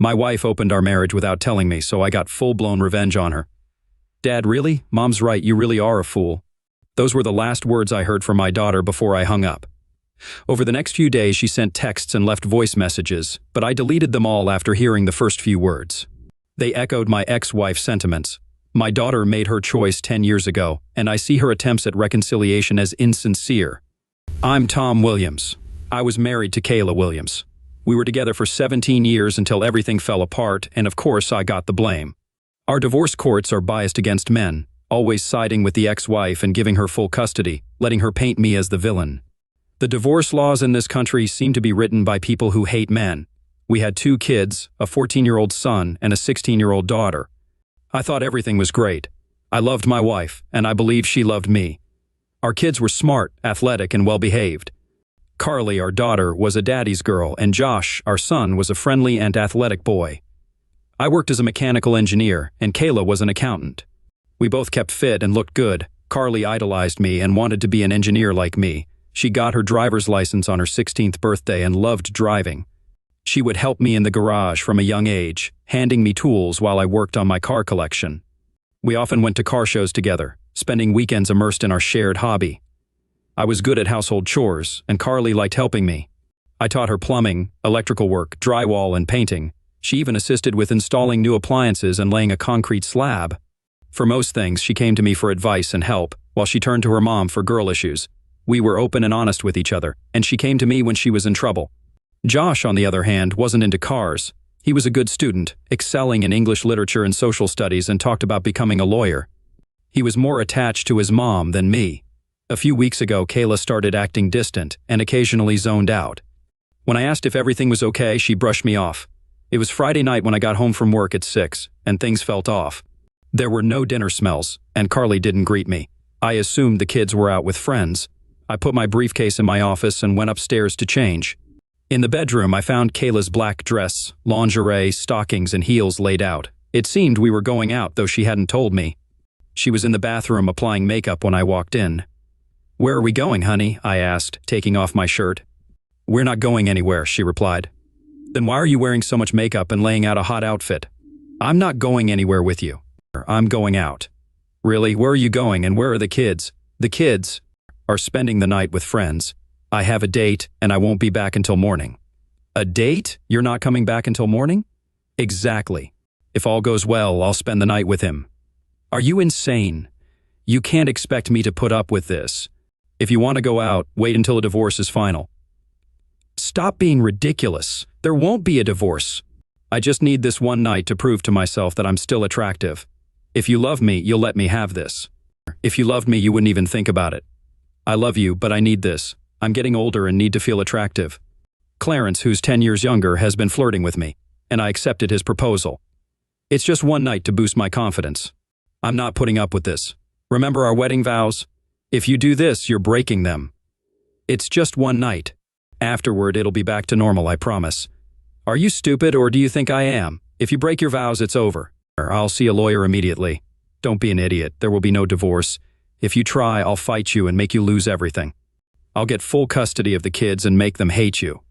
My wife opened our marriage without telling me, so I got full-blown revenge on her. Dad, really? Mom's right, you really are a fool. Those were the last words I heard from my daughter before I hung up. Over the next few days, she sent texts and left voice messages, but I deleted them all after hearing the first few words. They echoed my ex-wife's sentiments. My daughter made her choice 10 years ago, and I see her attempts at reconciliation as insincere. I'm Tom Williams. I was married to Kayla Williams. We were together for 17 years until everything fell apart, and of course I got the blame. Our divorce courts are biased against men, always siding with the ex-wife and giving her full custody, letting her paint me as the villain. The divorce laws in this country seem to be written by people who hate men. We had 2 kids, a 14-year-old son and a 16-year-old daughter. I thought everything was great. I loved my wife, and I believed she loved me. Our kids were smart, athletic, and well-behaved. Carly, our daughter, was a daddy's girl, and Josh, our son, was a friendly and athletic boy. I worked as a mechanical engineer, and Kayla was an accountant. We both kept fit and looked good. Carly idolized me and wanted to be an engineer like me. She got her driver's license on her 16th birthday and loved driving. She would help me in the garage from a young age, handing me tools while I worked on my car collection. We often went to car shows together, spending weekends immersed in our shared hobby. I was good at household chores, and Carly liked helping me. I taught her plumbing, electrical work, drywall, and painting. She even assisted with installing new appliances and laying a concrete slab. For most things, she came to me for advice and help, while she turned to her mom for girl issues. We were open and honest with each other, and she came to me when she was in trouble. Josh, on the other hand, wasn't into cars. He was a good student, excelling in English literature and social studies, and talked about becoming a lawyer. He was more attached to his mom than me. A few weeks ago, Kayla started acting distant and occasionally zoned out. When I asked if everything was okay, she brushed me off. It was Friday night when I got home from work at 6, and things felt off. There were no dinner smells, and Carly didn't greet me. I assumed the kids were out with friends. I put my briefcase in my office and went upstairs to change. In the bedroom, I found Kayla's black dress, lingerie, stockings, and heels laid out. It seemed we were going out, though she hadn't told me. She was in the bathroom applying makeup when I walked in. "Where are we going, honey?" I asked, taking off my shirt. "We're not going anywhere," she replied. "Then why are you wearing so much makeup and laying out a hot outfit?" "I'm not going anywhere with you. I'm going out." "Really? Where are you going, and where are the kids?" "The kids are spending the night with friends. I have a date, and I won't be back until morning." "A date? You're not coming back until morning?" "Exactly. If all goes well, I'll spend the night with him." "Are you insane? You can't expect me to put up with this. If you want to go out, wait until a divorce is final." "Stop being ridiculous. There won't be a divorce. I just need this one night to prove to myself that I'm still attractive. If you love me, you'll let me have this. If you loved me, you wouldn't even think about it. I love you, but I need this. I'm getting older and need to feel attractive. Clarence, who's 10 years younger, has been flirting with me, and I accepted his proposal. It's just one night to boost my confidence. I'm not putting up with this. Remember our wedding vows? If you do this, you're breaking them. It's just one night. Afterward, it'll be back to normal, I promise. Are you stupid, or do you think I am? If you break your vows, it's over. I'll see a lawyer immediately. Don't be an idiot. There will be no divorce. If you try, I'll fight you and make you lose everything. I'll get full custody of the kids and make them hate you.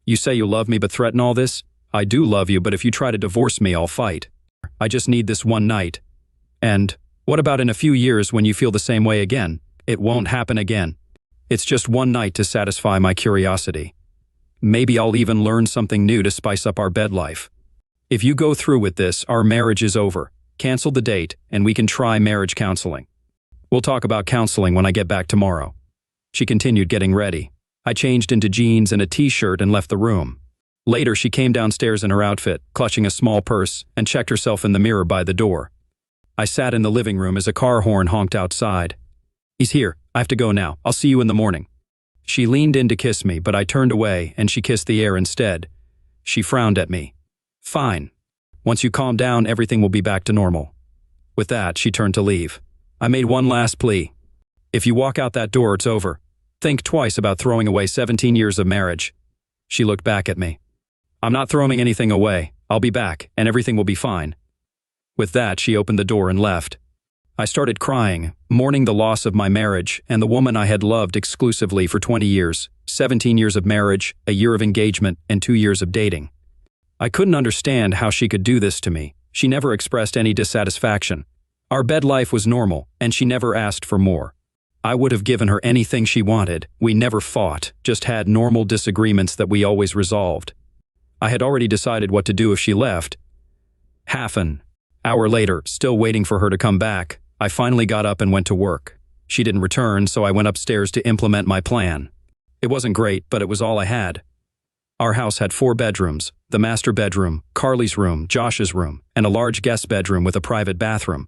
You say you love me but threaten all this? I do love you, but if you try to divorce me, I'll fight. I just need this one night. And what about in a few years when you feel the same way again? It won't happen again. It's just one night to satisfy my curiosity. Maybe I'll even learn something new to spice up our bed life. If you go through with this, our marriage is over. Cancel the date, and we can try marriage counseling. We'll talk about counseling when I get back tomorrow." She continued getting ready. I changed into jeans and a t-shirt and left the room. Later, she came downstairs in her outfit, clutching a small purse, and checked herself in the mirror by the door. I sat in the living room as a car horn honked outside. "He's here. I have to go now. I'll see you in the morning." She leaned in to kiss me, but I turned away and she kissed the air instead. She frowned at me. "Fine. Once you calm down, everything will be back to normal." With that, she turned to leave. I made one last plea. "If you walk out that door, it's over. Think twice about throwing away 17 years of marriage." She looked back at me. "I'm not throwing anything away. I'll be back, and everything will be fine." With that, she opened the door and left. I started crying, mourning the loss of my marriage and the woman I had loved exclusively for 20 years, 17 years of marriage, a year of engagement, and 2 years of dating. I couldn't understand how she could do this to me. She never expressed any dissatisfaction. Our bed life was normal, and she never asked for more. I would have given her anything she wanted. We never fought, just had normal disagreements that we always resolved. I had already decided what to do if she left. Half an hour later, still waiting for her to come back, I finally got up and went to work. She didn't return, so I went upstairs to implement my plan. It wasn't great, but it was all I had. Our house had 4 bedrooms, the master bedroom, Carly's room, Josh's room, and a large guest bedroom with a private bathroom.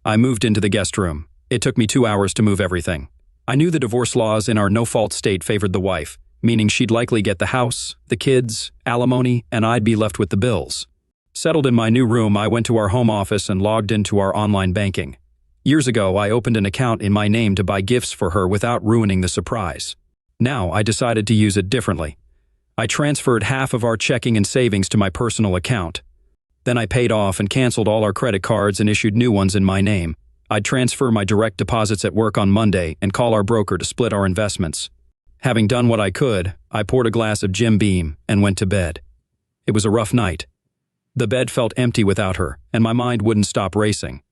I moved into the guest room. It took me 2 hours to move everything. I knew the divorce laws in our no-fault state favored the wife, meaning she'd likely get the house, the kids, alimony, and I'd be left with the bills. Settled in my new room, I went to our home office and logged into our online banking. Years ago, I opened an account in my name to buy gifts for her without ruining the surprise. Now, I decided to use it differently. I transferred half of our checking and savings to my personal account. Then I paid off and canceled all our credit cards and issued new ones in my name. I'd transfer my direct deposits at work on Monday and call our broker to split our investments. Having done what I could, I poured a glass of Jim Beam and went to bed. It was a rough night. The bed felt empty without her, and my mind wouldn't stop racing.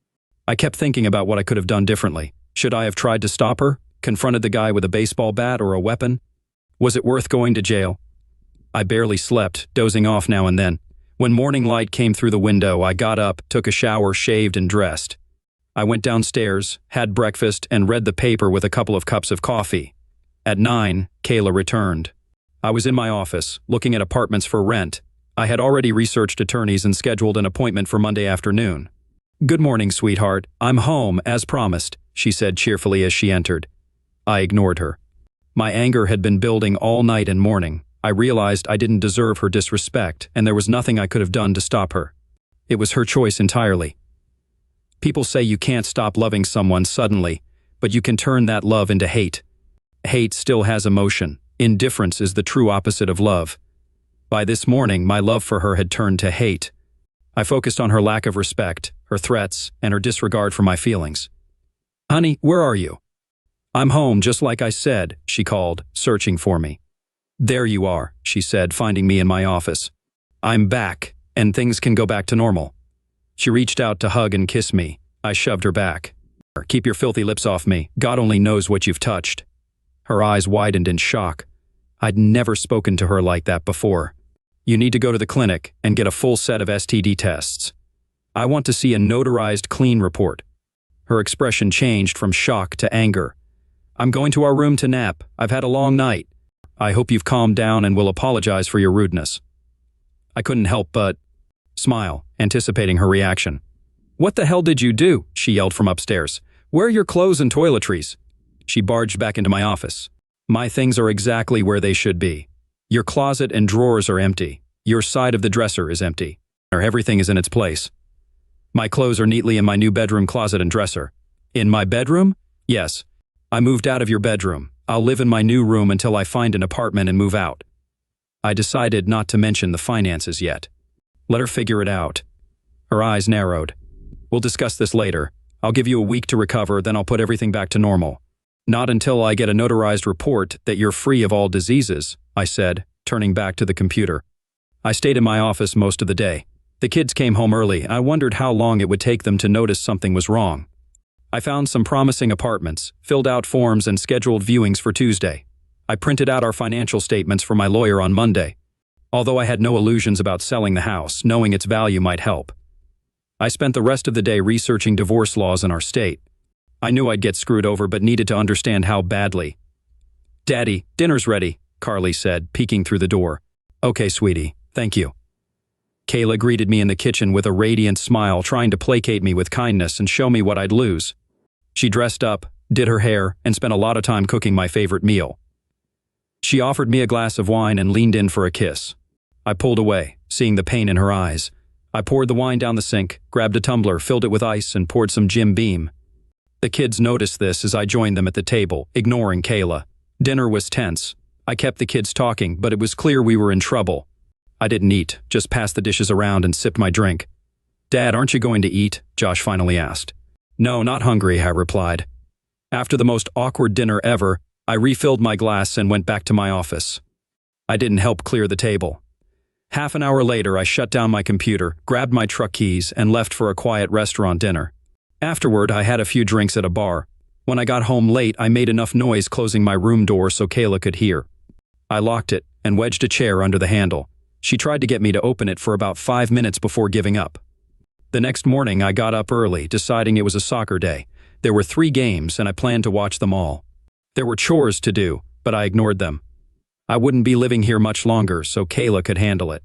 I kept thinking about what I could have done differently. Should I have tried to stop her? Confronted the guy with a baseball bat or a weapon? Was it worth going to jail? I barely slept, dozing off now and then. When morning light came through the window, I got up, took a shower, shaved, and dressed. I went downstairs, had breakfast, and read the paper with a couple of cups of coffee. At 9, Kayla returned. I was in my office, looking at apartments for rent. I had already researched attorneys and scheduled an appointment for Monday afternoon. "Good morning, sweetheart. I'm home, as promised," she said cheerfully as she entered. I ignored her. My anger had been building all night and morning. I realized I didn't deserve her disrespect, and there was nothing I could have done to stop her. It was her choice entirely. People say you can't stop loving someone suddenly, but you can turn that love into hate. Hate still has emotion. Indifference is the true opposite of love. By this morning, my love for her had turned to hate. I focused on her lack of respect, her threats, and her disregard for my feelings. "Honey, where are you?" "I'm home, just like I said," she called, searching for me. "There you are," she said, finding me in my office. "I'm back, and things can go back to normal." She reached out to hug and kiss me. I shoved her back. "Keep your filthy lips off me. God only knows what you've touched." Her eyes widened in shock. I'd never spoken to her like that before. "You need to go to the clinic and get a full set of STD tests. I want to see a notarized clean report." Her expression changed from shock to anger. "I'm going to our room to nap. I've had a long night. I hope you've calmed down and will apologize for your rudeness." I couldn't help but smile, anticipating her reaction. "What the hell did you do?" she yelled from upstairs. "Where are your clothes and toiletries?" She barged back into my office. "My things are exactly where they should be. Your closet and drawers are empty. Your side of the dresser is empty. Everything is in its place. My clothes are neatly in my new bedroom closet and dresser." "In my bedroom?" "Yes. I moved out of your bedroom. I'll live in my new room until I find an apartment and move out." I decided not to mention the finances yet. Let her figure it out. Her eyes narrowed. "We'll discuss this later. I'll give you a week to recover, then I'll put everything back to normal." "Not until I get a notarized report that you're free of all diseases," I said, turning back to the computer. I stayed in my office most of the day. The kids came home early, and I wondered how long it would take them to notice something was wrong. I found some promising apartments, filled out forms, and scheduled viewings for Tuesday. I printed out our financial statements for my lawyer on Monday. Although I had no illusions about selling the house, knowing its value might help. I spent the rest of the day researching divorce laws in our state. I knew I'd get screwed over but needed to understand how badly. "Daddy, dinner's ready," Carly said, peeking through the door. "Okay, sweetie, thank you." Kayla greeted me in the kitchen with a radiant smile, trying to placate me with kindness and show me what I'd lose. She dressed up, did her hair, and spent a lot of time cooking my favorite meal. She offered me a glass of wine and leaned in for a kiss. I pulled away, seeing the pain in her eyes. I poured the wine down the sink, grabbed a tumbler, filled it with ice, and poured some Jim Beam. The kids noticed this as I joined them at the table, ignoring Kayla. Dinner was tense. I kept the kids talking, but it was clear we were in trouble. I didn't eat, just passed the dishes around and sipped my drink. "Dad, aren't you going to eat?" Josh finally asked. "No, not hungry," I replied. After the most awkward dinner ever, I refilled my glass and went back to my office. I didn't help clear the table. Half an hour later, I shut down my computer, grabbed my truck keys, and left for a quiet restaurant dinner. Afterward, I had a few drinks at a bar. When I got home late, I made enough noise closing my room door so Kayla could hear. I locked it and wedged a chair under the handle. She tried to get me to open it for about 5 minutes before giving up. The next morning, I got up early, deciding it was a soccer day. There were 3 games, and I planned to watch them all. There were chores to do, but I ignored them. I wouldn't be living here much longer, so Kayla could handle it.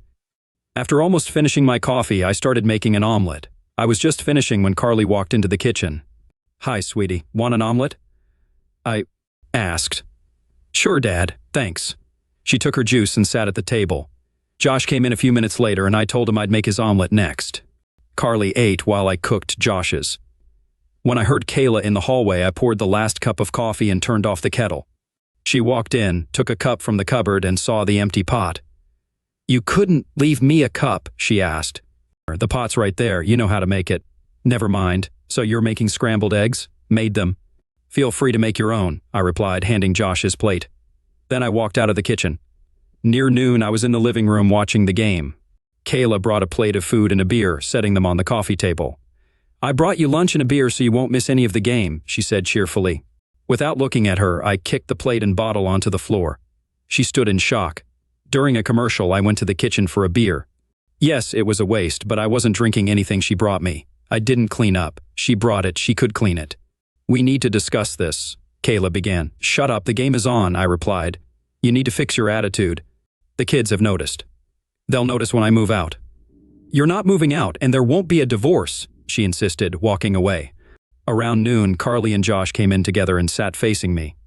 After almost finishing my coffee, I started making an omelet. I was just finishing when Carly walked into the kitchen. "Hi, sweetie. Want an omelet?" I asked. "Sure, Dad. Thanks." She took her juice and sat at the table. Josh came in a few minutes later, and I told him I'd make his omelet next. Carly ate while I cooked Josh's. When I heard Kayla in the hallway, I poured the last cup of coffee and turned off the kettle. She walked in, took a cup from the cupboard, and saw the empty pot. "You couldn't leave me a cup?" she asked. "The pot's right there. You know how to make it." "Never mind. So you're making scrambled eggs?" "Made them." "Feel free to make your own," I replied, handing Josh his plate. Then I walked out of the kitchen. Near noon, I was in the living room watching the game. Kayla brought a plate of food and a beer, setting them on the coffee table. "I brought you lunch and a beer so you won't miss any of the game," she said cheerfully. Without looking at her, I kicked the plate and bottle onto the floor. She stood in shock. During a commercial, I went to the kitchen for a beer. Yes, it was a waste, but I wasn't drinking anything she brought me. I didn't clean up. She brought it. She could clean it. "We need to discuss this," Kayla began. "Shut up. The game is on," I replied. "You need to fix your attitude. The kids have noticed. They'll notice when I move out." "You're not moving out, and there won't be a divorce," she insisted, walking away. Around noon, Carly and Josh came in together and sat facing me.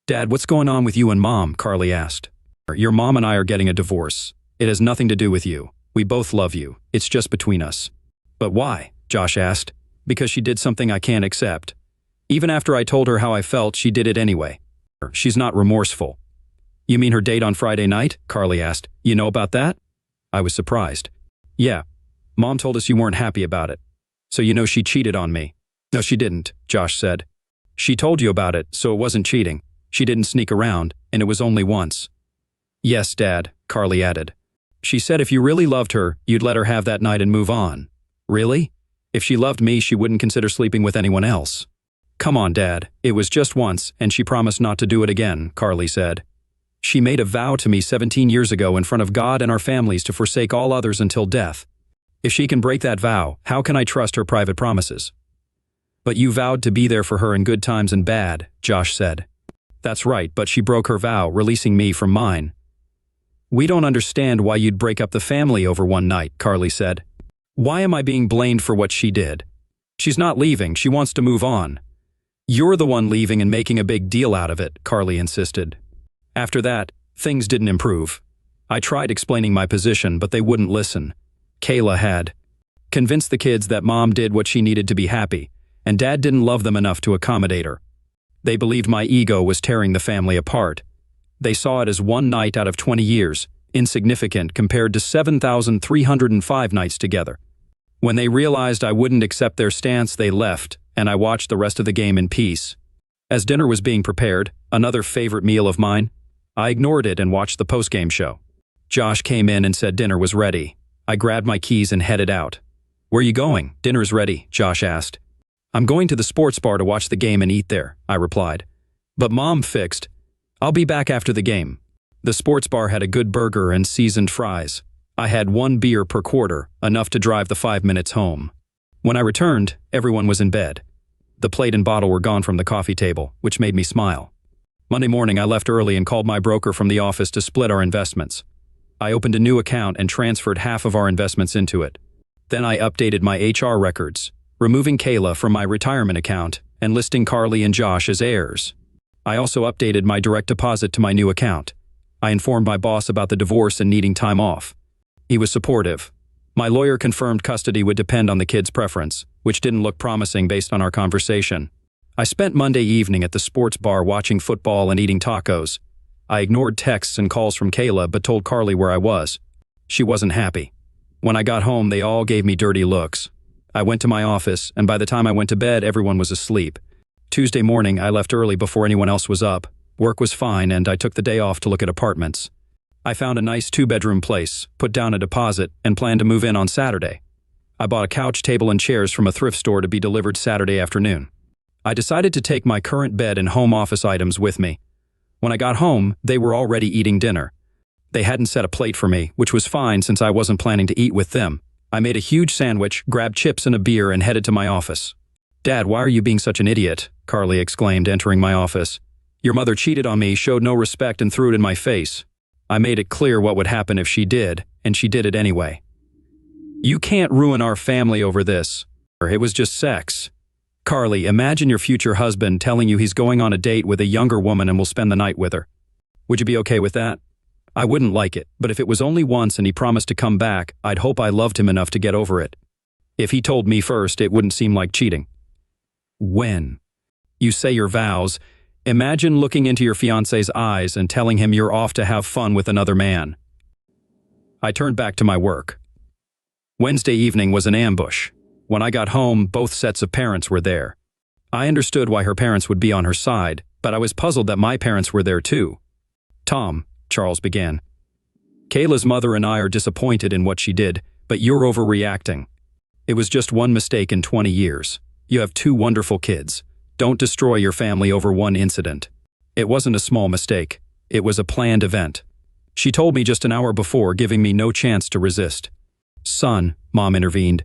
"Dad, what's going on with you and Mom?" Carly asked. "Your mom and I are getting a divorce. It has nothing to do with you. We both love you. It's just between us." "But why?" Josh asked. "Because she did something I can't accept. Even after I told her how I felt, she did it anyway. She's not remorseful." "You mean her date on Friday night?" Carly asked. "You know about that?" I was surprised. "Yeah. Mom told us you weren't happy about it. So you know she cheated on me." "No, she didn't," Josh said. "She told you about it, so it wasn't cheating. She didn't sneak around, and it was only once." "Yes, Dad," Carly added. "She said if you really loved her, you'd let her have that night and move on." "Really? If she loved me, she wouldn't consider sleeping with anyone else." "Come on, Dad. It was just once, and she promised not to do it again," Carly said. "She made a vow to me 17 years ago in front of God and our families to forsake all others until death. If she can break that vow, how can I trust her private promises?" "But you vowed to be there for her in good times and bad," Josh said. "That's right, but she broke her vow, releasing me from mine." "We don't understand why you'd break up the family over one night," Carly said. "Why am I being blamed for what she did? She's not leaving, she wants to move on." "You're the one leaving and making a big deal out of it," Carly insisted. After that, things didn't improve. I tried explaining my position, but they wouldn't listen. Kayla had convinced the kids that Mom did what she needed to be happy, and Dad didn't love them enough to accommodate her. They believed my ego was tearing the family apart. They saw it as one night out of 20 years, insignificant compared to 7,305 nights together. When they realized I wouldn't accept their stance, they left, and I watched the rest of the game in peace. As dinner was being prepared, another favorite meal of mine, I ignored it and watched the postgame show. Josh came in and said dinner was ready. I grabbed my keys and headed out. "Where you going?" "Dinner's ready," Josh asked. "I'm going to the sports bar to watch the game and eat there," I replied. "But Mom fixed. I'll be back after the game." The sports bar had a good burger and seasoned fries. I had 1 beer per quarter, enough to drive the 5 minutes home. When I returned, everyone was in bed. The plate and bottle were gone from the coffee table, which made me smile. Monday morning, I left early and called my broker from the office to split our investments. I opened a new account and transferred half of our investments into it. Then I updated my HR records, removing Kayla from my retirement account and listing Carly and Josh as heirs. I also updated my direct deposit to my new account. I informed my boss about the divorce and needing time off. He was supportive. My lawyer confirmed custody would depend on the kids' preference, which didn't look promising based on our conversation. I spent Monday evening at the sports bar watching football and eating tacos. I ignored texts and calls from Kayla but told Carly where I was. She wasn't happy. When I got home, they all gave me dirty looks. I went to my office, and by the time I went to bed, everyone was asleep. Tuesday morning, I left early before anyone else was up. Work was fine, and I took the day off to look at apartments. I found a nice 2-bedroom place, put down a deposit, and planned to move in on Saturday. I bought a couch, table, and chairs from a thrift store to be delivered Saturday afternoon. I decided to take my current bed and home office items with me. When I got home, they were already eating dinner. They hadn't set a plate for me, which was fine since I wasn't planning to eat with them. I made a huge sandwich, grabbed chips and a beer, and headed to my office. "Dad, why are you being such an idiot?" Carly exclaimed, entering my office. "Your mother cheated on me, showed no respect, and threw it in my face. I made it clear what would happen if she did, and she did it anyway. You can't ruin our family over this. It was just sex." "Carly, imagine your future husband telling you he's going on a date with a younger woman and will spend the night with her. Would you be okay with that?" "I wouldn't like it, but if it was only once and he promised to come back, I'd hope I loved him enough to get over it. If he told me first, it wouldn't seem like cheating." "When you say your vows, imagine looking into your fiancé's eyes and telling him you're off to have fun with another man." I turned back to my work. Wednesday evening was an ambush. When I got home, both sets of parents were there. I understood why her parents would be on her side, but I was puzzled that my parents were there too. "Tom," Charles began, "Kayla's mother and I are disappointed in what she did, but you're overreacting. It was just one mistake in 20 years. You have 2 wonderful kids. Don't destroy your family over one incident. It wasn't a small mistake. It was a planned event. She told me just an hour before, giving me no chance to resist." "Son," Mom intervened,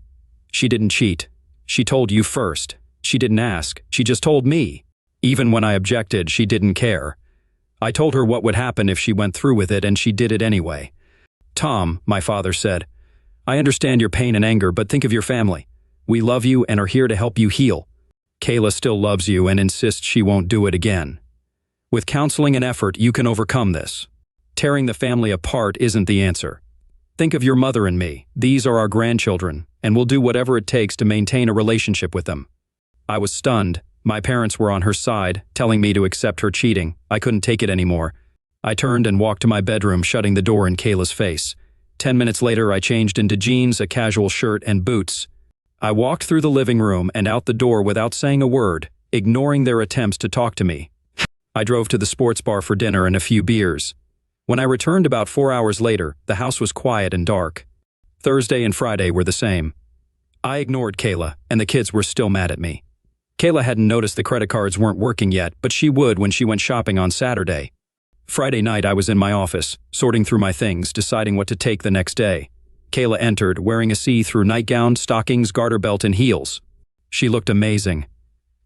"she didn't cheat. She told you first. She didn't ask. She just told me. Even when I objected, she didn't care. I told her what would happen if she went through with it, and she did it anyway." "Tom," my father said, "I understand your pain and anger, but think of your family. We love you and are here to help you heal. Kayla still loves you and insists she won't do it again. With counseling and effort, you can overcome this. Tearing the family apart isn't the answer. Think of your mother and me. These are our grandchildren, and we'll do whatever it takes to maintain a relationship with them." I was stunned. My parents were on her side, telling me to accept her cheating. I couldn't take it anymore. I turned and walked to my bedroom, shutting the door in Kayla's face. 10 minutes later, I changed into jeans, a casual shirt, and boots. I walked through the living room and out the door without saying a word, ignoring their attempts to talk to me. I drove to the sports bar for dinner and a few beers. When I returned about 4 hours later, the house was quiet and dark. Thursday and Friday were the same. I ignored Kayla, and the kids were still mad at me. Kayla hadn't noticed the credit cards weren't working yet, but she would when she went shopping on Saturday. Friday night, I was in my office, sorting through my things, deciding what to take the next day. Kayla entered, wearing a see-through nightgown, stockings, garter belt, and heels. She looked amazing.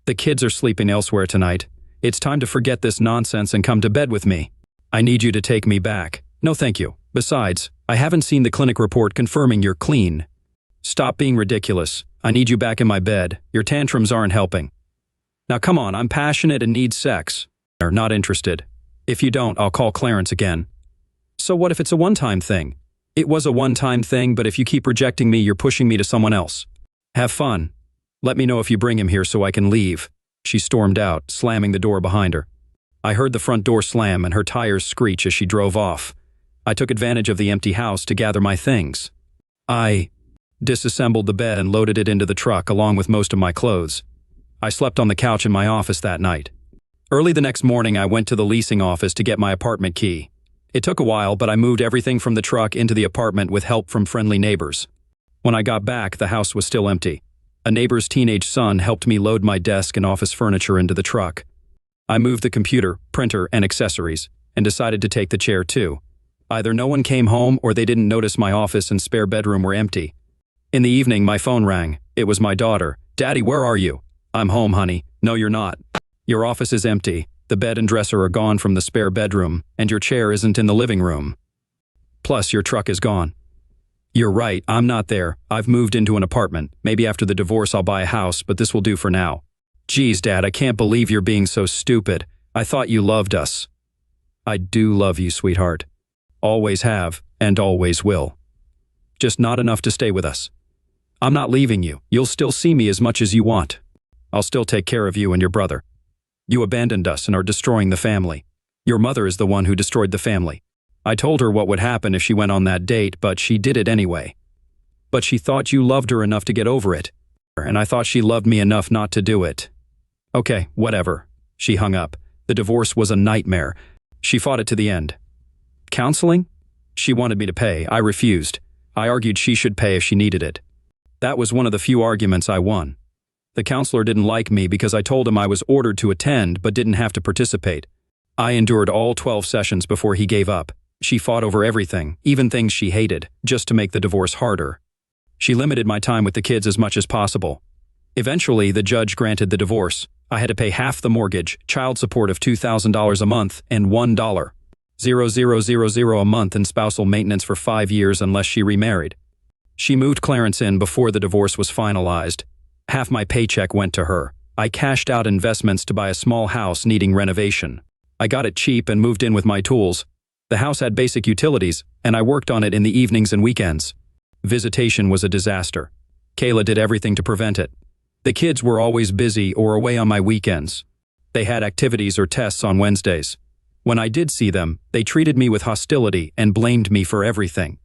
"The kids are sleeping elsewhere tonight. It's time to forget this nonsense and come to bed with me. I need you to take me back." "No, thank you. Besides, I haven't seen the clinic report confirming you're clean." "Stop being ridiculous. I need you back in my bed. Your tantrums aren't helping." "Now come on, I'm passionate and need sex." "Not interested. If you don't, I'll call Clarence again." "So what if it's a one-time thing?" "It was a one-time thing, but if you keep rejecting me, you're pushing me to someone else." "Have fun. Let me know if you bring him here so I can leave." She stormed out, slamming the door behind her. I heard the front door slam and her tires screech as she drove off. I took advantage of the empty house to gather my things. I disassembled the bed and loaded it into the truck along with most of my clothes. I slept on the couch in my office that night. Early the next morning, I went to the leasing office to get my apartment key. It took a while, but I moved everything from the truck into the apartment with help from friendly neighbors. When I got back, the house was still empty. A neighbor's teenage son helped me load my desk and office furniture into the truck. I moved the computer, printer, and accessories, and decided to take the chair too. Either no one came home or they didn't notice my office and spare bedroom were empty. In the evening, my phone rang. It was my daughter. "Daddy, where are you?" "I'm home, honey." "No, you're not. Your office is empty. The bed and dresser are gone from the spare bedroom, and your chair isn't in the living room. Plus, your truck is gone." "You're right, I'm not there. I've moved into an apartment. Maybe after the divorce I'll buy a house, but this will do for now." "Geez, Dad, I can't believe you're being so stupid. I thought you loved us." "I do love you, sweetheart. Always have, and always will. Just not enough to stay with us. I'm not leaving you. You'll still see me as much as you want. I'll still take care of you and your brother. You abandoned us and are destroying the family. Your mother is the one who destroyed the family. I told her what would happen if she went on that date, but she did it anyway. But she thought you loved her enough to get over it, and I thought she loved me enough not to do it." "Okay, whatever." She hung up. The divorce was a nightmare. She fought it to the end. "Counseling? She wanted me to pay. I refused. I argued she should pay if she needed it. That was one of the few arguments I won. The counselor didn't like me because I told him I was ordered to attend but didn't have to participate. I endured all 12 sessions before he gave up. She fought over everything, even things she hated, just to make the divorce harder. She limited my time with the kids as much as possible. Eventually, the judge granted the divorce. I had to pay half the mortgage, child support of $2,000 a month, and $1,000 a month in spousal maintenance for 5 years unless she remarried. She moved Clarence in before the divorce was finalized. Half my paycheck went to her. I cashed out investments to buy a small house needing renovation. I got it cheap and moved in with my tools. The house had basic utilities, and I worked on it in the evenings and weekends. Visitation was a disaster. Kayla did everything to prevent it. The kids were always busy or away on my weekends. They had activities or tests on Wednesdays. When I did see them, they treated me with hostility and blamed me for everything.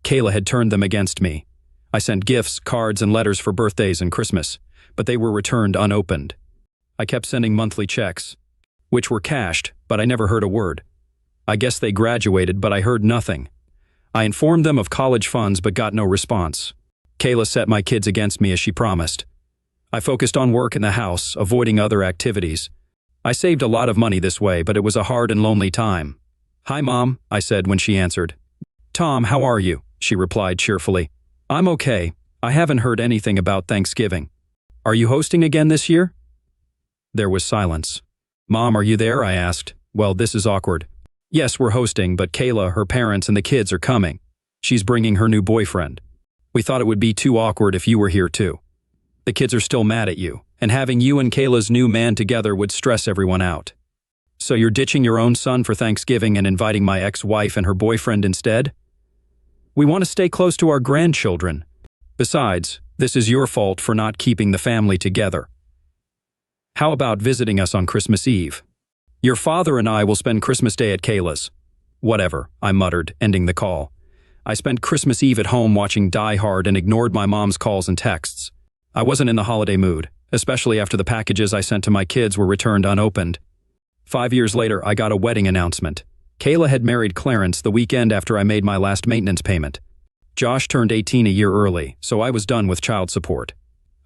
Kayla had turned them against me. I sent gifts, cards, and letters for birthdays and Christmas, but they were returned unopened. I kept sending monthly checks, which were cashed, but I never heard a word. I guess they graduated, but I heard nothing. I informed them of college funds but got no response. Kayla set my kids against me as she promised. I focused on work in the house, avoiding other activities. I saved a lot of money this way, but it was a hard and lonely time. "Hi, Mom," I said when she answered. "Tom, how are you?" she replied cheerfully. "I'm okay. I haven't heard anything about Thanksgiving. Are you hosting again this year?" There was silence. "Mom, are you there?" I asked. "Well, this is awkward." "Yes, we're hosting, but Kayla, her parents, and the kids are coming. She's bringing her new boyfriend. We thought it would be too awkward if you were here too. The kids are still mad at you, and having you and Kayla's new man together would stress everyone out. So you're ditching your own son for Thanksgiving and inviting my ex-wife and her boyfriend instead? We want to stay close to our grandchildren. Besides, this is your fault for not keeping the family together. How about visiting us on Christmas Eve? Your father and I will spend Christmas Day at Kayla's." "Whatever," I muttered, ending the call. I spent Christmas Eve at home watching Die Hard and ignored my mom's calls and texts. I wasn't in the holiday mood, especially after the packages I sent to my kids were returned unopened. 5 years later, I got a wedding announcement. Kayla had married Clarence the weekend after I made my last maintenance payment. Josh turned 18 a year early, so I was done with child support.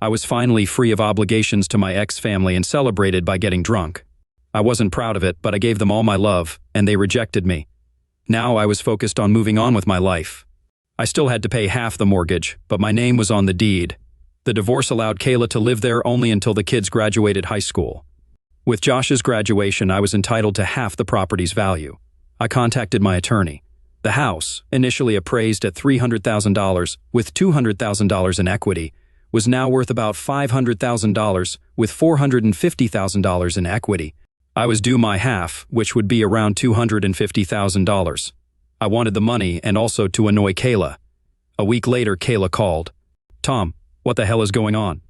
I was finally free of obligations to my ex-family and celebrated by getting drunk. I wasn't proud of it, but I gave them all my love, and they rejected me. Now I was focused on moving on with my life. I still had to pay half the mortgage, but my name was on the deed. The divorce allowed Kayla to live there only until the kids graduated high school. With Josh's graduation, I was entitled to half the property's value. I contacted my attorney. The house, initially appraised at $300,000 with $200,000 in equity, was now worth about $500,000 with $450,000 in equity. I was due my half, which would be around $250,000. I wanted the money and also to annoy Kayla. A week later, Kayla called. "Tom, what the hell is going on?"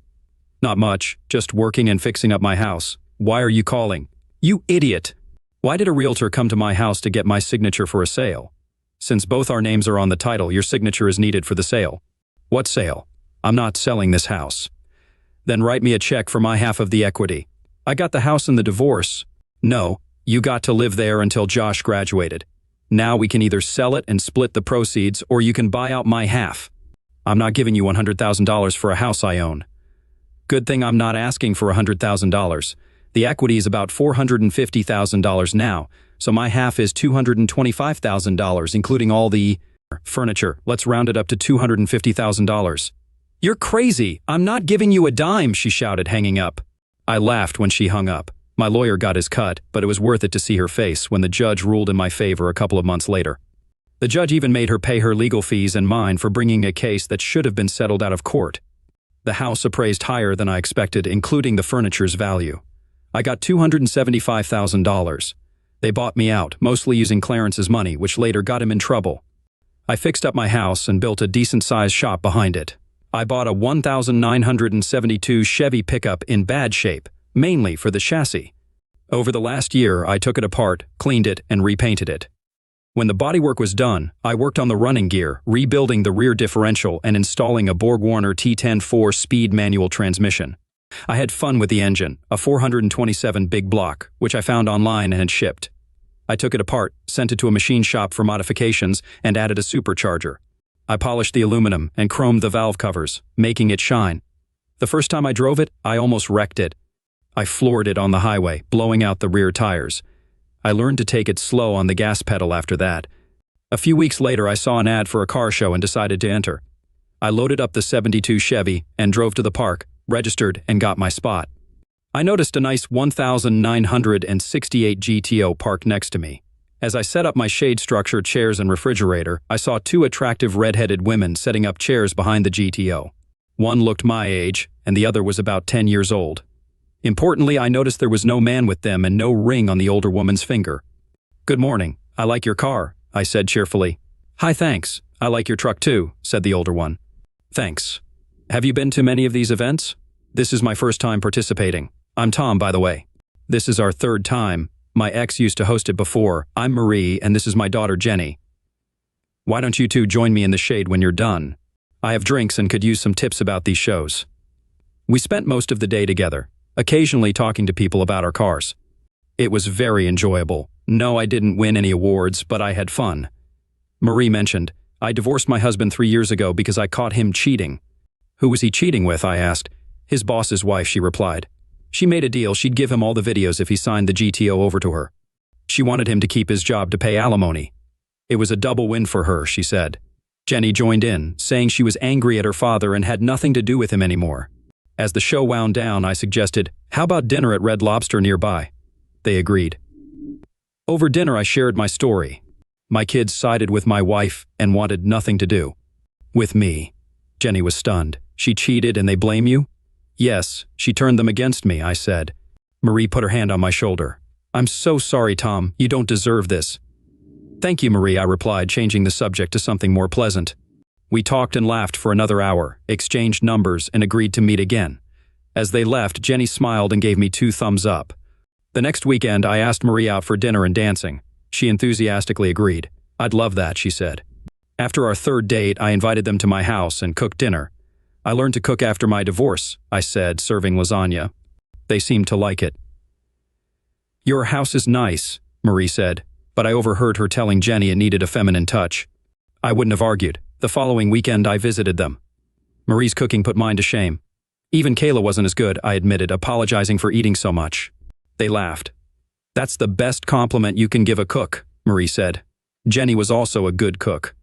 "Not much, just working and fixing up my house. Why are you calling?" "You idiot! Why did a realtor come to my house to get my signature for a sale? Since both our names are on the title, your signature is needed for the sale." "What sale? I'm not selling this house." "Then write me a check for my half of the equity. I got the house in the divorce." "No, you got to live there until Josh graduated. Now we can either sell it and split the proceeds, or you can buy out my half. I'm not giving you $100,000 for a house I own." "Good thing I'm not asking for $100,000. The equity is about $450,000 now, so my half is $225,000, including all the furniture. Let's round it up to $250,000. "You're crazy! I'm not giving you a dime," she shouted, hanging up. I laughed when she hung up. My lawyer got his cut, but it was worth it to see her face when the judge ruled in my favor a couple of months later. The judge even made her pay her legal fees and mine for bringing a case that should have been settled out of court. The house appraised higher than I expected, including the furniture's value. I got $275,000. They bought me out, mostly using Clarence's money, which later got him in trouble. I fixed up my house and built a decent-sized shop behind it. I bought a 1972 Chevy pickup in bad shape, mainly for the chassis. Over the last year, I took it apart, cleaned it, and repainted it. When the bodywork was done, I worked on the running gear, rebuilding the rear differential and installing a Borg-Warner T10 4-speed manual transmission. I had fun with the engine, a 427 big block, which I found online and had shipped. I took it apart, sent it to a machine shop for modifications, and added a supercharger. I polished the aluminum and chromed the valve covers, making it shine. The first time I drove it, I almost wrecked it. I floored it on the highway, blowing out the rear tires. I learned to take it slow on the gas pedal after that. A few weeks later, I saw an ad for a car show and decided to enter. I loaded up the '72 Chevy and drove to the park, registered, and got my spot. I noticed a nice 1968 GTO parked next to me. As I set up my shade structure, chairs, and refrigerator, I saw two attractive red-headed women setting up chairs behind the GTO. One looked my age, and the other was about 10 years old. Importantly, I noticed there was no man with them and no ring on the older woman's finger. "Good morning. I like your car," I said cheerfully. "Hi, thanks. I like your truck too," said the older one. "Thanks. Have you been to many of these events?" "This is my first time participating. I'm Tom, by the way." "This is our third time. My ex used to host it before. I'm Marie, and this is my daughter, Jenny. Why don't you two join me in the shade when you're done? I have drinks and could use some tips about these shows." We spent most of the day together, occasionally talking to people about our cars. It was very enjoyable. No, I didn't win any awards, but I had fun. Marie mentioned, "I divorced my husband 3 years ago because I caught him cheating." "Who was he cheating with?" I asked. "His boss's wife," she replied. She made a deal she'd give him all the videos if he signed the GTO over to her. She wanted him to keep his job to pay alimony. It was a double win for her, she said. Jenny joined in, saying she was angry at her father and had nothing to do with him anymore. As the show wound down, I suggested, "How about dinner at Red Lobster nearby?" They agreed. Over dinner, I shared my story. My kids sided with my wife and wanted nothing to do with me. Jenny was stunned. "She cheated and they blame you?" "Yes, she turned them against me," I said. Marie put her hand on my shoulder. "I'm so sorry, Tom. You don't deserve this." "Thank you, Marie," I replied, changing the subject to something more pleasant. We talked and laughed for another hour, exchanged numbers, and agreed to meet again. As they left, Jenny smiled and gave me 2 thumbs up. The next weekend, I asked Marie out for dinner and dancing. She enthusiastically agreed. "I'd love that," she said. After our 3rd date, I invited them to my house and cooked dinner. "I learned to cook after my divorce," I said, serving lasagna. They seemed to like it. "Your house is nice," Marie said, but I overheard her telling Jenny it needed a feminine touch. I wouldn't have argued. The following weekend, I visited them. Marie's cooking put mine to shame. Even Kayla wasn't as good, I admitted, apologizing for eating so much. They laughed. "That's the best compliment you can give a cook," Marie said. Jenny was also a good cook.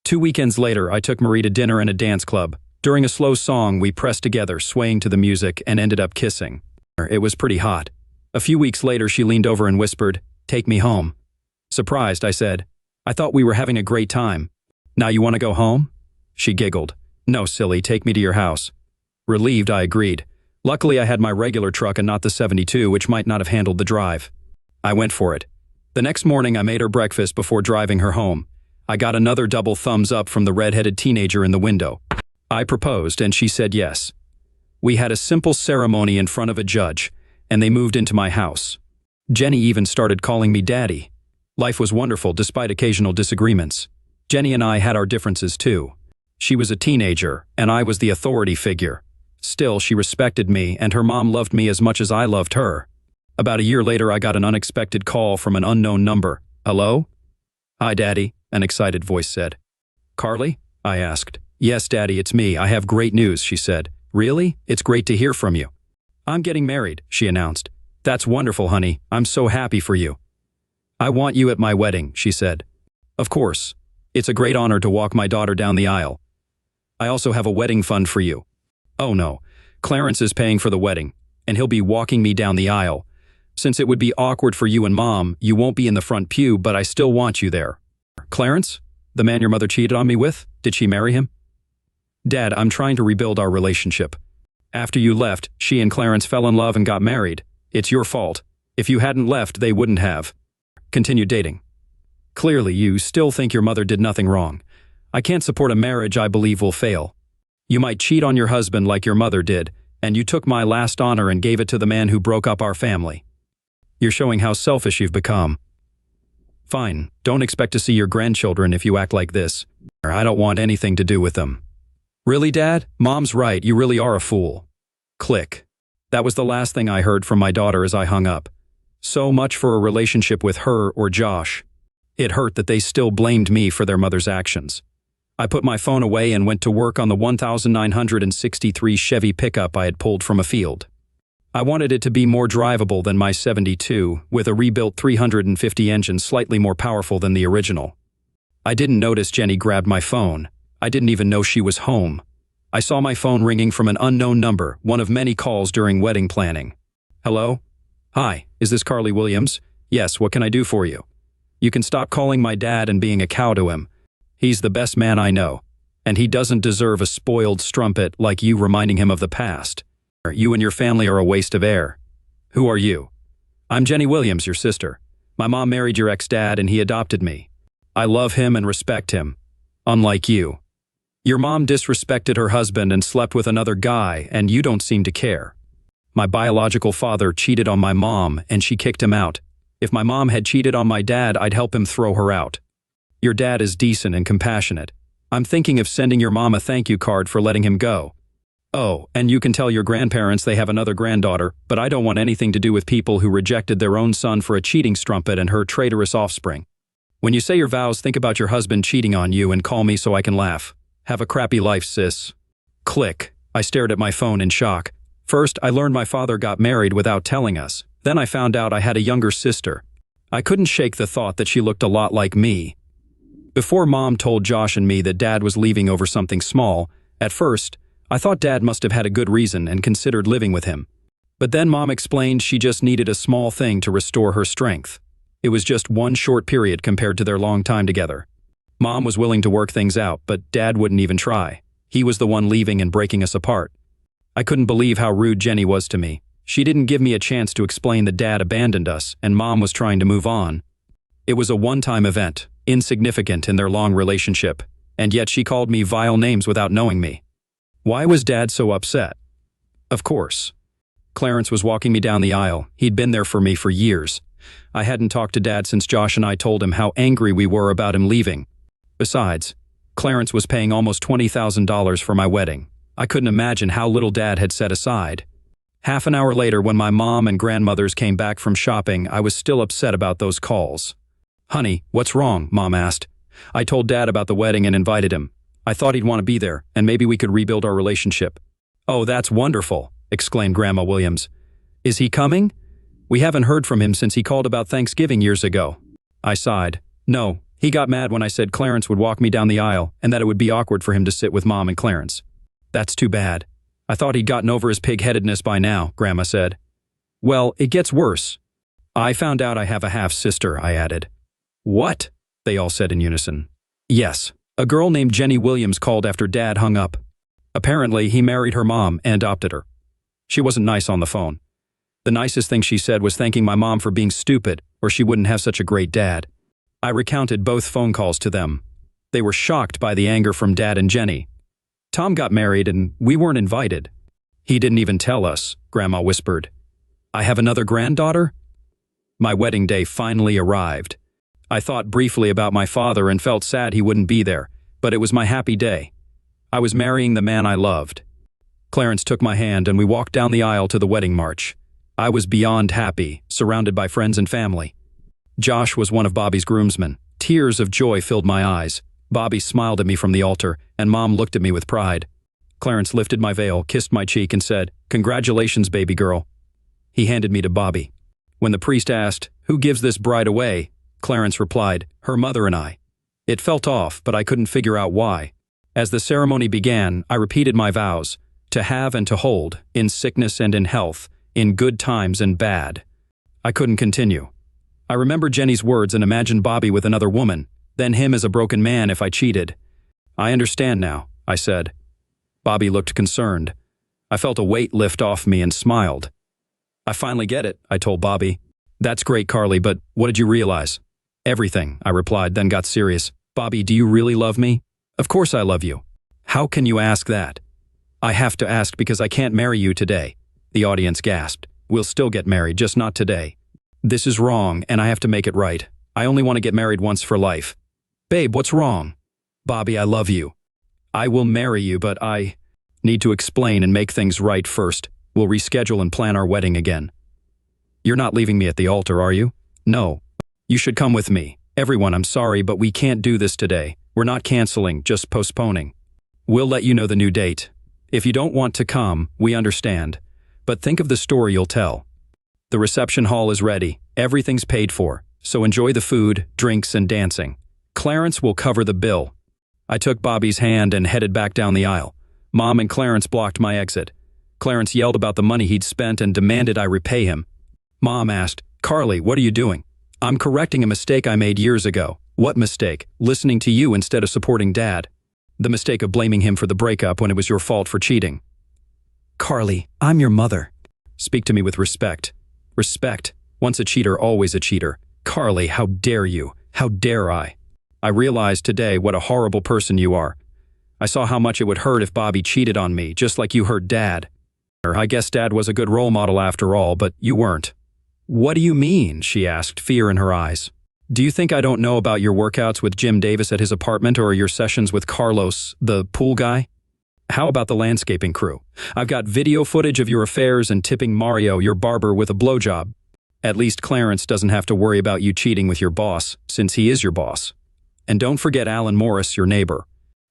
2 weekends later, I took Marie to dinner and a dance club. During a slow song, we pressed together, swaying to the music, and ended up kissing. It was pretty hot. A few weeks later, she leaned over and whispered, "Take me home." Surprised, I said, "I thought we were having a great time. Now you want to go home?" She giggled. "No, silly, take me to your house." Relieved, I agreed. Luckily, I had my regular truck and not the '72, which might not have handled the drive. I went for it. The next morning, I made her breakfast before driving her home. I got another double thumbs up from the red-headed teenager in the window. I proposed, and she said yes. We had a simple ceremony in front of a judge, and they moved into my house. Jenny even started calling me Daddy. Life was wonderful despite occasional disagreements. Jenny and I had our differences too. She was a teenager, and I was the authority figure. Still, she respected me, and her mom loved me as much as I loved her. About a year later, I got an unexpected call from an unknown number. "Hello?" "Hi, Daddy," an excited voice said. "Carly?" I asked. "Yes, Daddy, it's me. I have great news," she said. "Really? It's great to hear from you." "I'm getting married," she announced. "That's wonderful, honey. I'm so happy for you." "I want you at my wedding," she said. "Of course. It's a great honor to walk my daughter down the aisle. I also have a wedding fund for you." "Oh no, Clarence is paying for the wedding, and he'll be walking me down the aisle. Since it would be awkward for you and Mom, you won't be in the front pew, but I still want you there." "Clarence? The man your mother cheated on me with? Did she marry him?" "Dad, I'm trying to rebuild our relationship. After you left, she and Clarence fell in love and got married. It's your fault. If you hadn't left, they wouldn't have continued dating. Clearly, you still think your mother did nothing wrong. I can't support a marriage I believe will fail. You might cheat on your husband like your mother did, and you took my last honor and gave it to the man who broke up our family. You're showing how selfish you've become. Fine, don't expect to see your grandchildren if you act like this. I don't want anything to do with them." "Really, Dad? Mom's right, you really are a fool." Click. That was the last thing I heard from my daughter as I hung up. So much for a relationship with her or Josh. It hurt that they still blamed me for their mother's actions. I put my phone away and went to work on the 1963 Chevy pickup I had pulled from a field. I wanted it to be more drivable than my 72, with a rebuilt 350 engine slightly more powerful than the original. I didn't notice Jenny grabbed my phone. I didn't even know she was home. I saw my phone ringing from an unknown number, one of many calls during wedding planning. Hello? Hi, is this Carly Williams? Yes, what can I do for you? You can stop calling my dad and being a cow to him. He's the best man I know, and he doesn't deserve a spoiled strumpet like you reminding him of the past. You and your family are a waste of air. Who are you? I'm Jenny Williams, your sister. My mom married your ex-dad and he adopted me. I love him and respect him. Unlike you. Your mom disrespected her husband and slept with another guy, and you don't seem to care. My biological father cheated on my mom and she kicked him out. If my mom had cheated on my dad, I'd help him throw her out. Your dad is decent and compassionate. I'm thinking of sending your mom a thank you card for letting him go. Oh, and you can tell your grandparents they have another granddaughter, but I don't want anything to do with people who rejected their own son for a cheating strumpet and her traitorous offspring. When you say your vows, think about your husband cheating on you and call me so I can laugh. Have a crappy life, sis. Click. I stared at my phone in shock. First, I learned my father got married without telling us. Then I found out I had a younger sister. I couldn't shake the thought that she looked a lot like me. Before Mom told Josh and me that Dad was leaving over something small, at first, I thought Dad must have had a good reason and considered living with him. But then Mom explained she just needed a small thing to restore her strength. It was just one short period compared to their long time together. Mom was willing to work things out, but Dad wouldn't even try. He was the one leaving and breaking us apart. I couldn't believe how rude Jenny was to me. She didn't give me a chance to explain that Dad abandoned us and Mom was trying to move on. It was a one-time event, insignificant in their long relationship, and yet she called me vile names without knowing me. Why was Dad so upset? Of course. Clarence was walking me down the aisle. He'd been there for me for years. I hadn't talked to Dad since Josh and I told him how angry we were about him leaving. Besides, Clarence was paying almost $20,000 for my wedding. I couldn't imagine how little Dad had set aside. Half an hour later, when my mom and grandmothers came back from shopping, I was still upset about those calls. Honey, what's wrong? Mom asked. I told Dad about the wedding and invited him. I thought he'd want to be there, and maybe we could rebuild our relationship. Oh, that's wonderful, exclaimed Grandma Williams. Is he coming? We haven't heard from him since he called about Thanksgiving years ago. I sighed. No, he got mad when I said Clarence would walk me down the aisle and that it would be awkward for him to sit with Mom and Clarence. That's too bad. I thought he'd gotten over his pig-headedness by now, Grandma said. Well, it gets worse. I found out I have a half-sister, I added. What? They all said in unison. Yes, a girl named Jenny Williams called after Dad hung up. Apparently, he married her mom and adopted her. She wasn't nice on the phone. The nicest thing she said was thanking my mom for being stupid, or she wouldn't have such a great dad. I recounted both phone calls to them. They were shocked by the anger from Dad and Jenny. Tom got married and we weren't invited. He didn't even tell us, Grandma whispered. I have another granddaughter? My wedding day finally arrived. I thought briefly about my father and felt sad he wouldn't be there, but it was my happy day. I was marrying the man I loved. Clarence took my hand and we walked down the aisle to the wedding march. I was beyond happy, surrounded by friends and family. Josh was one of Bobby's groomsmen. Tears of joy filled my eyes. Bobby smiled at me from the altar, and Mom looked at me with pride. Clarence lifted my veil, kissed my cheek, and said, "Congratulations, baby girl." He handed me to Bobby. When the priest asked, "Who gives this bride away?" Clarence replied, "Her mother and I." It felt off, but I couldn't figure out why. As the ceremony began, I repeated my vows, to have and to hold, in sickness and in health, in good times and bad. I couldn't continue. I remembered Jenny's words and imagined Bobby with another woman, then him as a broken man if I cheated. I understand now, I said. Bobby looked concerned. I felt a weight lift off me and smiled. I finally get it, I told Bobby. That's great, Carly, but what did you realize? Everything, I replied, then got serious. Bobby, do you really love me? Of course I love you. How can you ask that? I have to ask because I can't marry you today. The audience gasped. We'll still get married, just not today. This is wrong, and I have to make it right. I only want to get married once for life. Babe, what's wrong? Bobby, I love you. I will marry you, but I need to explain and make things right first. We'll reschedule and plan our wedding again. You're not leaving me at the altar, are you? No. You should come with me. Everyone, I'm sorry, but we can't do this today. We're not canceling, just postponing. We'll let you know the new date. If you don't want to come, we understand. But think of the story you'll tell. The reception hall is ready. Everything's paid for. So enjoy the food, drinks, and dancing. Clarence will cover the bill. I took Bobby's hand and headed back down the aisle. Mom and Clarence blocked my exit. Clarence yelled about the money he'd spent and demanded I repay him. Mom asked, "Carly, what are you doing?" "I'm correcting a mistake I made years ago." "What mistake?" "Listening to you instead of supporting Dad." "The mistake of blaming him for the breakup when it was your fault for cheating." "Carly, I'm your mother. Speak to me with respect." "Respect? Once a cheater, always a cheater." "Carly, how dare you? How dare I?" "I realized today what a horrible person you are. I saw how much it would hurt if Bobby cheated on me, just like you hurt Dad. I guess Dad was a good role model after all, but you weren't." "What do you mean?" she asked, fear in her eyes. "Do you think I don't know about your workouts with Jim Davis at his apartment or your sessions with Carlos, the pool guy? How about the landscaping crew? I've got video footage of your affairs and tipping Mario, your barber, with a blowjob. At least Clarence doesn't have to worry about you cheating with your boss, since he is your boss. And don't forget Alan Morris, your neighbor."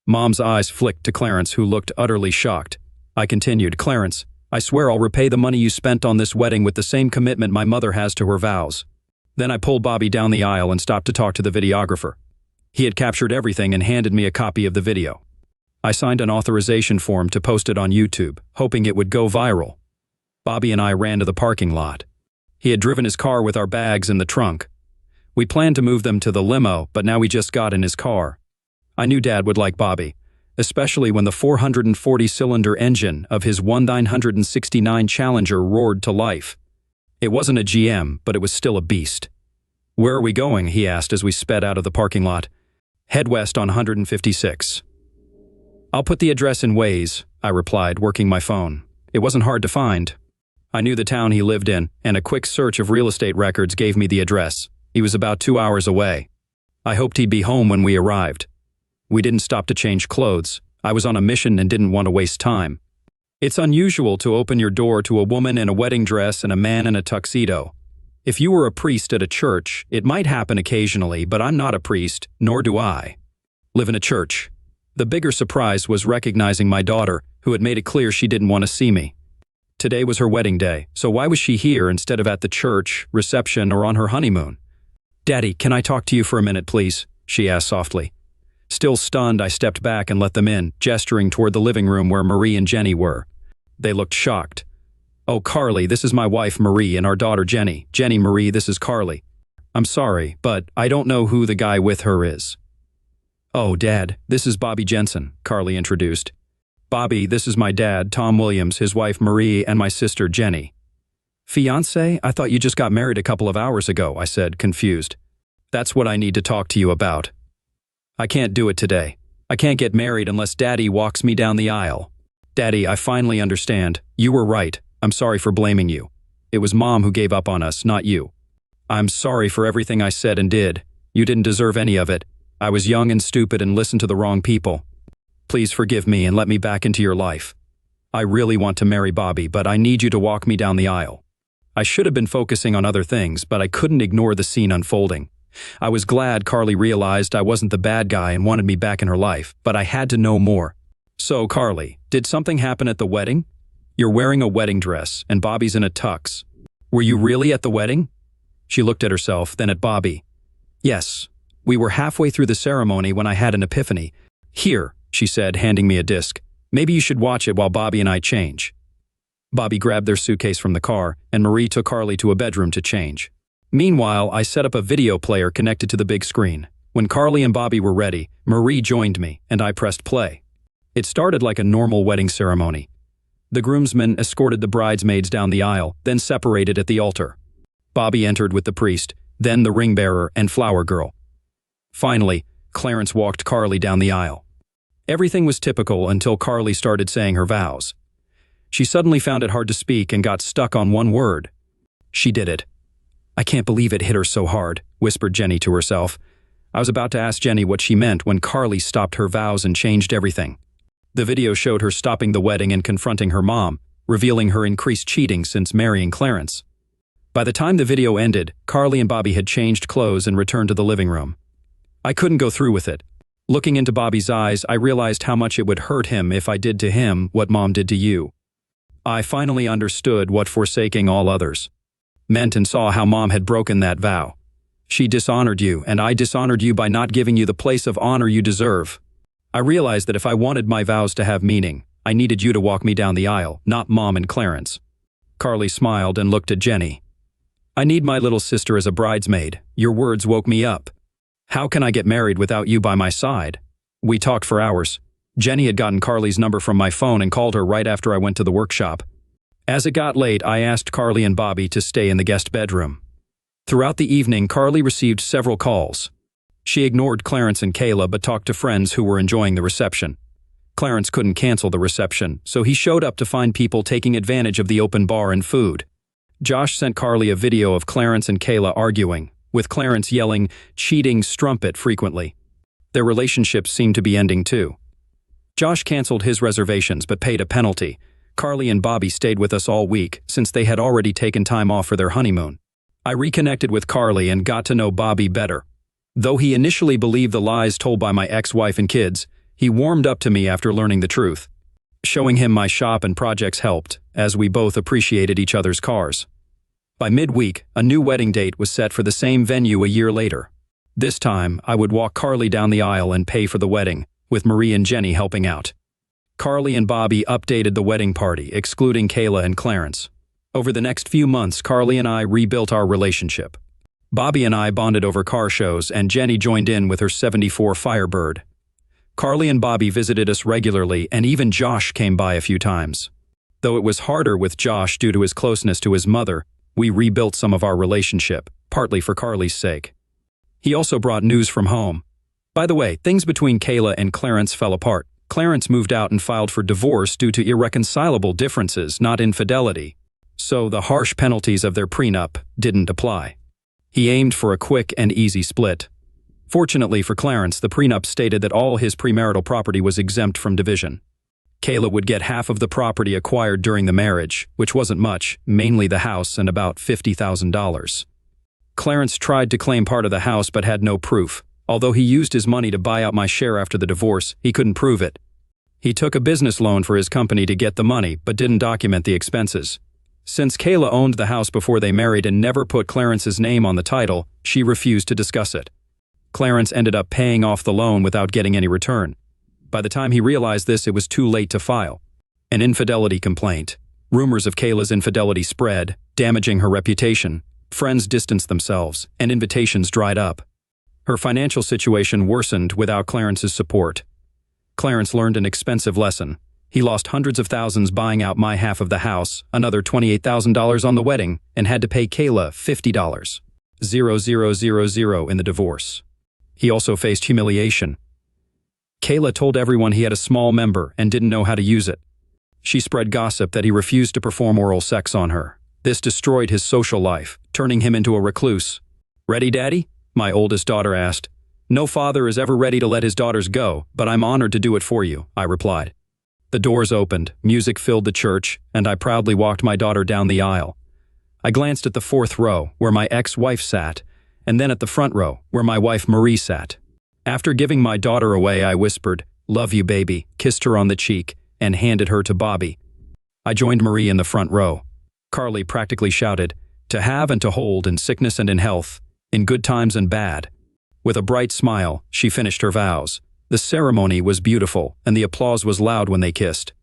Mom's eyes flicked to Clarence, who looked utterly shocked. I continued, "Clarence, I swear I'll repay the money you spent on this wedding with the same commitment my mother has to her vows." Then I pulled Bobby down the aisle and stopped to talk to the videographer. He had captured everything and handed me a copy of the video. I signed an authorization form to post it on YouTube, hoping it would go viral. Bobby and I ran to the parking lot. He had driven his car with our bags in the trunk. We planned to move them to the limo, but now we just got in his car. I knew Dad would like Bobby, especially when the 440-cylinder engine of his 1969 Challenger roared to life. It wasn't a GM, but it was still a beast. "Where are we going?" he asked as we sped out of the parking lot. "Head west on 156. "I'll put the address in Waze," I replied, working my phone. It wasn't hard to find. I knew the town he lived in, and a quick search of real estate records gave me the address. He was about 2 hours away. I hoped he'd be home when we arrived. We didn't stop to change clothes. I was on a mission and didn't want to waste time. It's unusual to open your door to a woman in a wedding dress and a man in a tuxedo. If you were a priest at a church, it might happen occasionally, but I'm not a priest, nor do I live in a church. The bigger surprise was recognizing my daughter, who had made it clear she didn't want to see me. Today was her wedding day, so why was she here instead of at the church, reception, or on her honeymoon? "Daddy, can I talk to you for a minute, please?" she asked softly. Still stunned, I stepped back and let them in, gesturing toward the living room where Marie and Jenny were. They looked shocked. "Oh, Carly, this is my wife, Marie, and our daughter, Jenny. Jenny, Marie, this is Carly." "I'm sorry, but I don't know who the guy with her is." "Oh, Dad, this is Bobby Jensen," Carly introduced. "Bobby, this is my dad, Tom Williams, his wife, Marie, and my sister, Jenny." "Fiancé? I thought you just got married a couple of hours ago," I said, confused. "That's what I need to talk to you about. I can't do it today. I can't get married unless Daddy walks me down the aisle." "Daddy, I finally understand. You were right. I'm sorry for blaming you. It was Mom who gave up on us, not you. I'm sorry for everything I said and did. You didn't deserve any of it. I was young and stupid and listened to the wrong people. Please forgive me and let me back into your life. I really want to marry Bobby, but I need you to walk me down the aisle." I should have been focusing on other things, but I couldn't ignore the scene unfolding. I was glad Carly realized I wasn't the bad guy and wanted me back in her life, but I had to know more. "So, Carly, did something happen at the wedding? You're wearing a wedding dress, and Bobby's in a tux. Were you really at the wedding?" She looked at herself, then at Bobby. "Yes. We were halfway through the ceremony when I had an epiphany. Here," she said, handing me a disc. "Maybe you should watch it while Bobby and I change." Bobby grabbed their suitcase from the car, and Marie took Carly to a bedroom to change. Meanwhile, I set up a video player connected to the big screen. When Carly and Bobby were ready, Marie joined me, and I pressed play. It started like a normal wedding ceremony. The groomsmen escorted the bridesmaids down the aisle, then separated at the altar. Bobby entered with the priest, then the ring bearer and flower girl. Finally, Clarence walked Carly down the aisle. Everything was typical until Carly started saying her vows. She suddenly found it hard to speak and got stuck on one word. She did it. "I can't believe it hit her so hard," whispered Jenny to herself. I was about to ask Jenny what she meant when Carly stopped her vows and changed everything. The video showed her stopping the wedding and confronting her mom, revealing her increased cheating since marrying Clarence. By the time the video ended, Carly and Bobby had changed clothes and returned to the living room. I couldn't go through with it. Looking into Bobby's eyes, I realized how much it would hurt him if I did to him what Mom did to you. I finally understood what forsaking all others meant and saw how Mom had broken that vow. She dishonored you, and I dishonored you by not giving you the place of honor you deserve. I realized that if I wanted my vows to have meaning, I needed you to walk me down the aisle, not Mom and Clarence. Carly smiled and looked at Jenny. I need my little sister as a bridesmaid. Your words woke me up. How can I get married without you by my side? We talked for hours. Jenny had gotten Carly's number from my phone and called her right after I went to the workshop. As it got late, I asked Carly and Bobby to stay in the guest bedroom. Throughout the evening, Carly received several calls. She ignored Clarence and Kayla but talked to friends who were enjoying the reception. Clarence couldn't cancel the reception, so he showed up to find people taking advantage of the open bar and food. Josh sent Carly a video of Clarence and Kayla arguing, with Clarence yelling, cheating, strumpet frequently. Their relationship seemed to be ending too. Josh canceled his reservations but paid a penalty. Carly and Bobby stayed with us all week since they had already taken time off for their honeymoon. I reconnected with Carly and got to know Bobby better. Though he initially believed the lies told by my ex-wife and kids, he warmed up to me after learning the truth. Showing him my shop and projects helped, as we both appreciated each other's cars. By midweek, a new wedding date was set for the same venue a year later. This time, I would walk Carly down the aisle and pay for the wedding, with Marie and Jenny helping out. Carly and Bobby updated the wedding party, excluding Kayla and Clarence. Over the next few months, Carly and I rebuilt our relationship. Bobby and I bonded over car shows, and Jenny joined in with her '74 Firebird. Carly and Bobby visited us regularly, and even Josh came by a few times. Though it was harder with Josh due to his closeness to his mother, we rebuilt some of our relationship, partly for Carly's sake. He also brought news from home. By the way, things between Kayla and Clarence fell apart. Clarence moved out and filed for divorce due to irreconcilable differences, not infidelity. So the harsh penalties of their prenup didn't apply. He aimed for a quick and easy split. Fortunately for Clarence, the prenup stated that all his premarital property was exempt from division. Kayla would get half of the property acquired during the marriage, which wasn't much, mainly the house and about $50,000. Clarence tried to claim part of the house but had no proof. Although he used his money to buy out my share after the divorce, he couldn't prove it. He took a business loan for his company to get the money but didn't document the expenses. Since Kayla owned the house before they married and never put Clarence's name on the title, she refused to discuss it. Clarence ended up paying off the loan without getting any return. By the time he realized this, it was too late to file an infidelity complaint. Rumors of Kayla's infidelity spread, damaging her reputation. Friends distanced themselves, and invitations dried up. Her financial situation worsened without Clarence's support. Clarence learned an expensive lesson. He lost hundreds of thousands buying out my half of the house, another $28,000 on the wedding, and had to pay Kayla $50. 0,000 in the divorce. He also faced humiliation. Kayla told everyone he had a small member and didn't know how to use it. She spread gossip that he refused to perform oral sex on her. This destroyed his social life, turning him into a recluse. "Ready, Daddy?" my oldest daughter asked. "No father is ever ready to let his daughters go, but I'm honored to do it for you," I replied. The doors opened, music filled the church, and I proudly walked my daughter down the aisle. I glanced at the fourth row, where my ex-wife sat, and then at the front row, where my wife Marie sat. After giving my daughter away, I whispered, "Love you, baby," kissed her on the cheek, and handed her to Bobby. I joined Marie in the front row. Carly practically shouted, "To have and to hold in sickness and in health, in good times and bad." With a bright smile, she finished her vows. The ceremony was beautiful, and the applause was loud when they kissed.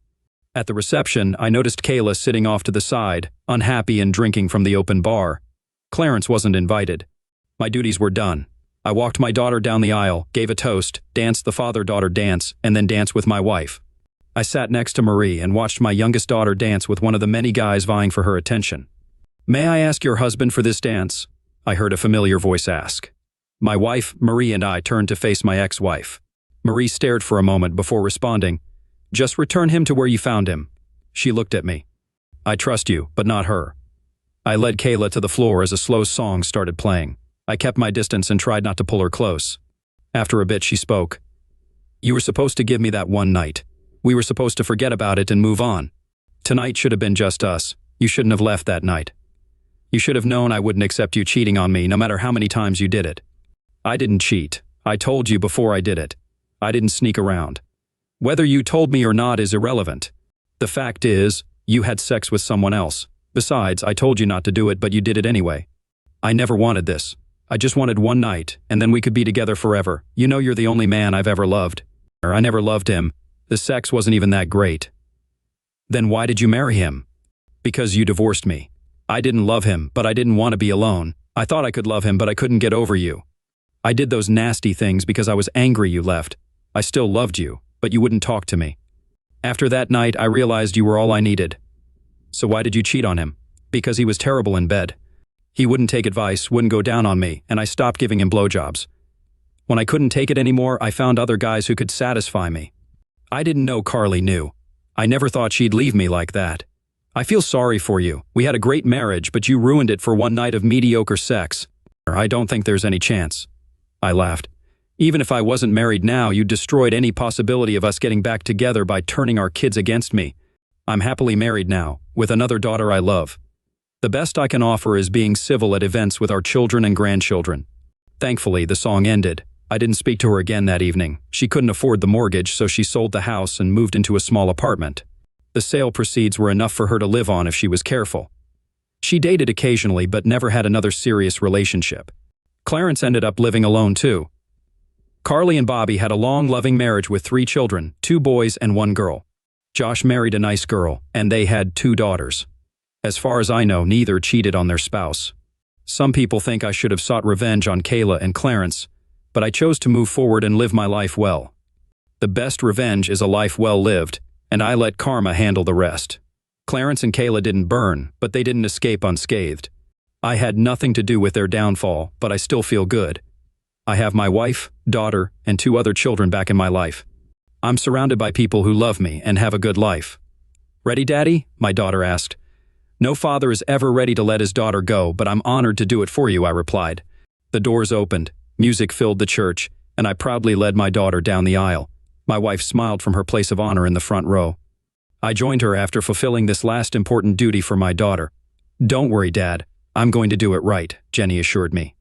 At the reception, I noticed Kayla sitting off to the side, unhappy and drinking from the open bar. Clarence wasn't invited. My duties were done. I walked my daughter down the aisle, gave a toast, danced the father-daughter dance, and then danced with my wife. I sat next to Marie and watched my youngest daughter dance with one of the many guys vying for her attention. "May I ask your husband for this dance?" I heard a familiar voice ask. My wife, Marie, and I turned to face my ex-wife. Marie stared for a moment before responding, "Just return him to where you found him." She looked at me. "I trust you, but not her." I led Kayla to the floor as a slow song started playing. I kept my distance and tried not to pull her close. After a bit, she spoke. "You were supposed to give me that one night. We were supposed to forget about it and move on. Tonight should have been just us. You shouldn't have left that night." You should have known I wouldn't accept you cheating on me no matter how many times you did it. I didn't cheat. I told you before I did it. I didn't sneak around. Whether you told me or not is irrelevant. The fact is, you had sex with someone else. Besides, I told you not to do it, but you did it anyway. I never wanted this. I just wanted one night, and then we could be together forever. You know you're the only man I've ever loved. I never loved him. The sex wasn't even that great. Then why did you marry him? Because you divorced me. I didn't love him, but I didn't want to be alone. I thought I could love him, but I couldn't get over you. I did those nasty things because I was angry you left. I still loved you, but you wouldn't talk to me. After that night, I realized you were all I needed. So why did you cheat on him? Because he was terrible in bed. He wouldn't take advice, wouldn't go down on me, and I stopped giving him blowjobs. When I couldn't take it anymore, I found other guys who could satisfy me. I didn't know Carly knew. I never thought she'd leave me like that. I feel sorry for you. We had a great marriage, but you ruined it for one night of mediocre sex. I don't think there's any chance. I laughed. Even if I wasn't married now, you destroyed any possibility of us getting back together by turning our kids against me. I'm happily married now, with another daughter I love. The best I can offer is being civil at events with our children and grandchildren. Thankfully, the song ended. I didn't speak to her again that evening. She couldn't afford the mortgage, so she sold the house and moved into a small apartment. The sale proceeds were enough for her to live on if she was careful. She dated occasionally but never had another serious relationship. Clarence ended up living alone too. Carly and Bobby had a long, loving marriage with 3 children, 2 boys and 1 girl. Josh married a nice girl, and they had 2 daughters. As far as I know, neither cheated on their spouse. Some people think I should have sought revenge on Kayla and Clarence, but I chose to move forward and live my life well. The best revenge is a life well lived, and I let karma handle the rest. Clarence and Kayla didn't burn, but they didn't escape unscathed. I had nothing to do with their downfall, but I still feel good. I have my wife, daughter, and 2 other children back in my life. I'm surrounded by people who love me and have a good life. Ready, Daddy? My daughter asked. No father is ever ready to let his daughter go, but I'm honored to do it for you, I replied. The doors opened, music filled the church, and I proudly led my daughter down the aisle. My wife smiled from her place of honor in the front row. I joined her after fulfilling this last important duty for my daughter. Don't worry, Dad. I'm going to do it right, Jenny assured me.